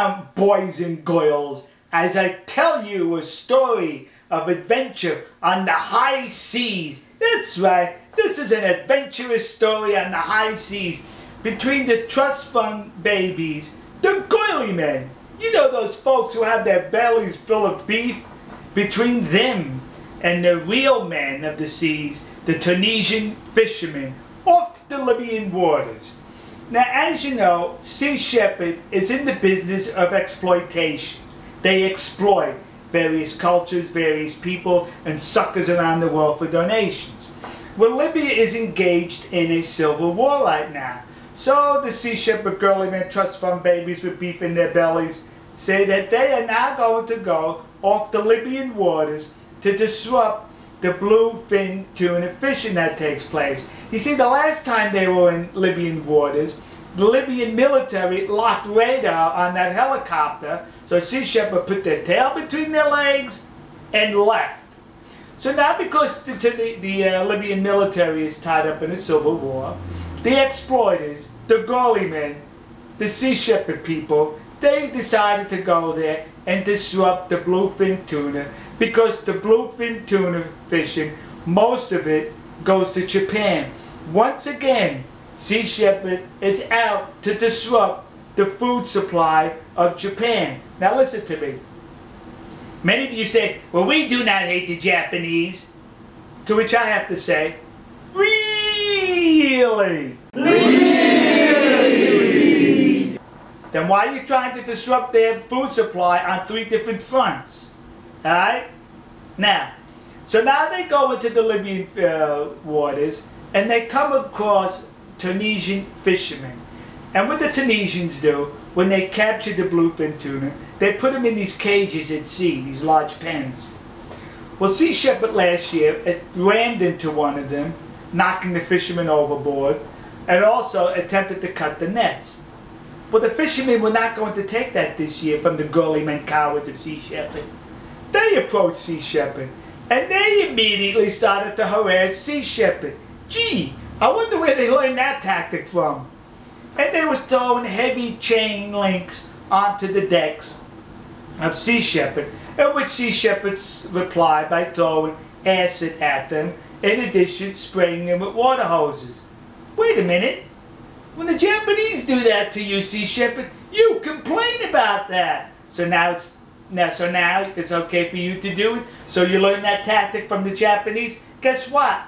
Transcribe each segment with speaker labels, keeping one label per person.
Speaker 1: down, boys and girls, as I tell you a story of adventure on the high seas. That's right, this is an adventurous story on the high seas between the trust fund babies, the girly-men. You know those folks who have their bellies full of beef? Between them and the real men of the seas, the Tunisian fishermen off the Libyan waters. Now, as you know, Sea Shepherd is in the business of exploitation. They exploit various cultures, various people, and suckers around the world for donations. Well, Libya is engaged in a civil war right now. So the Sea Shepherd girly-men trust fund babies with beef in their bellies say that they are now going to go off the Libyan waters to disrupt the bluefin tuna fishing that takes place. You see, the last time they were in Libyan waters, the Libyan military locked radar on that helicopter, so Sea Shepherd put their tail between their legs and left. So now, because the Libyan military is tied up in a civil war, the exploiters, the girly-men, the Sea Shepherd people, they decided to go there and disrupt the bluefin tuna, because the bluefin tuna fishing, most of it goes to Japan. Once again, Sea Shepherd is out to disrupt the food supply of Japan. Now listen to me. Many of you say, well, we do not hate the Japanese. To which I have to say, really? Really? Then why are you trying to disrupt their food supply on 3 different fronts? Alright? Now, so now they go into the Libyan waters and they come across Tunisian fishermen. And what the Tunisians do, when they capture the bluefin tuna, they put them in these cages at sea, these large pens. Well, Sea Shepherd last year, it rammed into one of them, knocking the fishermen overboard, and also attempted to cut the nets. Well, the fishermen were not going to take that this year from the girly-men cowards of Sea Shepherd. They approached Sea Shepherd, and they immediately started to harass Sea Shepherd. Gee, I wonder where they learned that tactic from. And they were throwing heavy chain links onto the decks of Sea Shepherd, at which Sea Shepherd replied by throwing acid at them, in addition spraying them with water hoses. Wait a minute. When the Japanese do that to you, Sea Shepherd, you complain about that. So now it's okay for you to do it. So you learn that tactic from the Japanese. Guess what?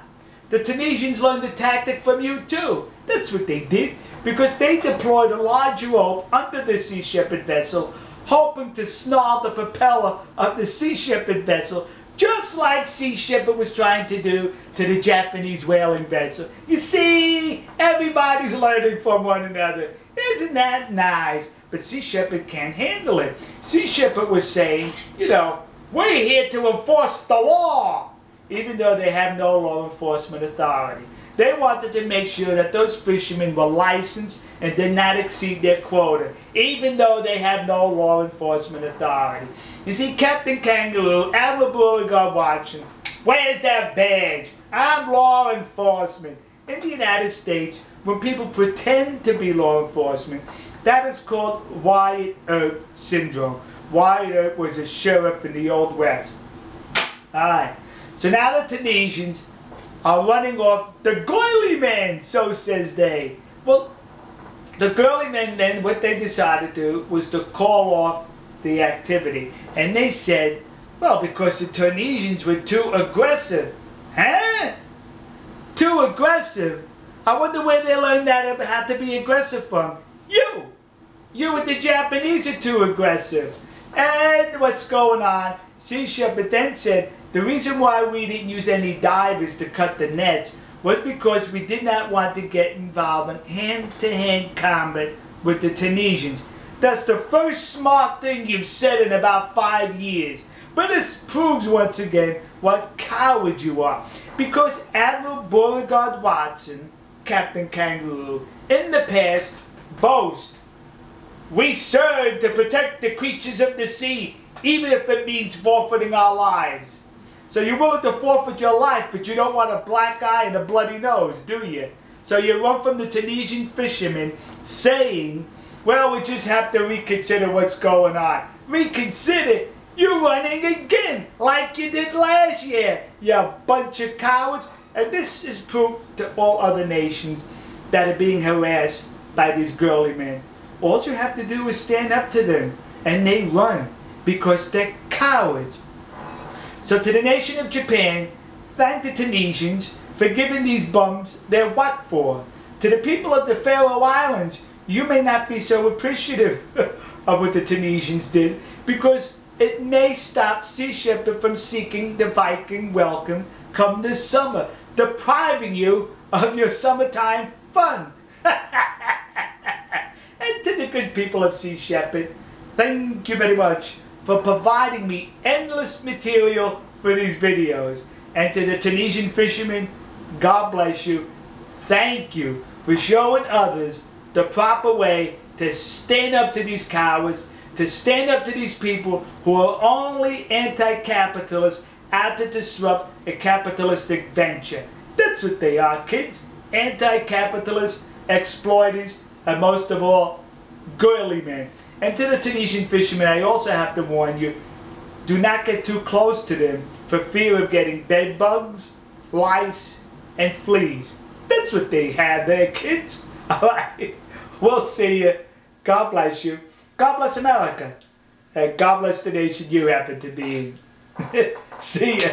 Speaker 1: The Tunisians learned the tactic from you too. That's what they did, because they deployed a large rope under the Sea Shepherd vessel, hoping to snarl the propeller of the Sea Shepherd vessel, just like Sea Shepherd was trying to do to the Japanese whaling vessel. You see, everybody's learning from one another. Isn't that nice? But Sea Shepherd can't handle it. Sea Shepherd was saying, you know, we're here to enforce the law, even though they have no law enforcement authority. They wanted to make sure that those fishermen were licensed and did not exceed their quota, even though they have no law enforcement authority. You see, Captain Kangaroo, Admiral Beauregard Watson, where's that badge? I'm law enforcement. In the United States, when people pretend to be law enforcement, that is called Wyatt Earp syndrome. Wyatt Earp was a sheriff in the Old West. Alright, so now the Tunisians are running off the girly-men, so says they. Well, the girly-men then, what they decided to do was to call off the activity. And they said, well, because the Tunisians were too aggressive. Huh? Too aggressive? I wonder where they learned that how to be aggressive from. You! You and the Japanese are too aggressive. And what's going on? Sea Shepherd then said, the reason why we didn't use any divers to cut the nets was because we did not want to get involved in hand-to-hand combat with the Tunisians. That's the first smart thing you've said in about 5 years. But this proves once again what coward you are. Because Admiral Beauregard Watson, Captain Kangaroo, in the past boasts, we serve to protect the creatures of the sea, even if it means forfeiting our lives. So you're willing to forfeit your life, but you don't want a black eye and a bloody nose, do you? So you run from the Tunisian fishermen saying well, we just have to reconsider what's going on. Reconsider? You're running again, like you did last year, you bunch of cowards. And this is proof to all other nations that are being harassed by these girly men. All you have to do is stand up to them, and they run, because they're cowards. So to the nation of Japan, thank the Tunisians for giving these bums their what for. To the people of the Faroe Islands, you may not be so appreciative of what the Tunisians did, because it may stop Sea Shepherd from seeking the Viking welcome come this summer, depriving you of your summertime fun. And to the good people of Sea Shepherd, thank you very much for providing me endless material for these videos. And to the Tunisian fishermen, God bless you. Thank you for showing others the proper way to stand up to these cowards, to stand up to these people who are only anti-capitalist, out to disrupt a capitalistic venture. That's what they are, kids. Anti-capitalist, exploiters, and most of all, girly men. And to the Tunisian fishermen, I also have to warn you, do not get too close to them for fear of getting bed bugs, lice, and fleas. That's what they have there, kids. Alright, we'll see you. God bless you. God bless America. And God bless the nation you happen to be in. See ya.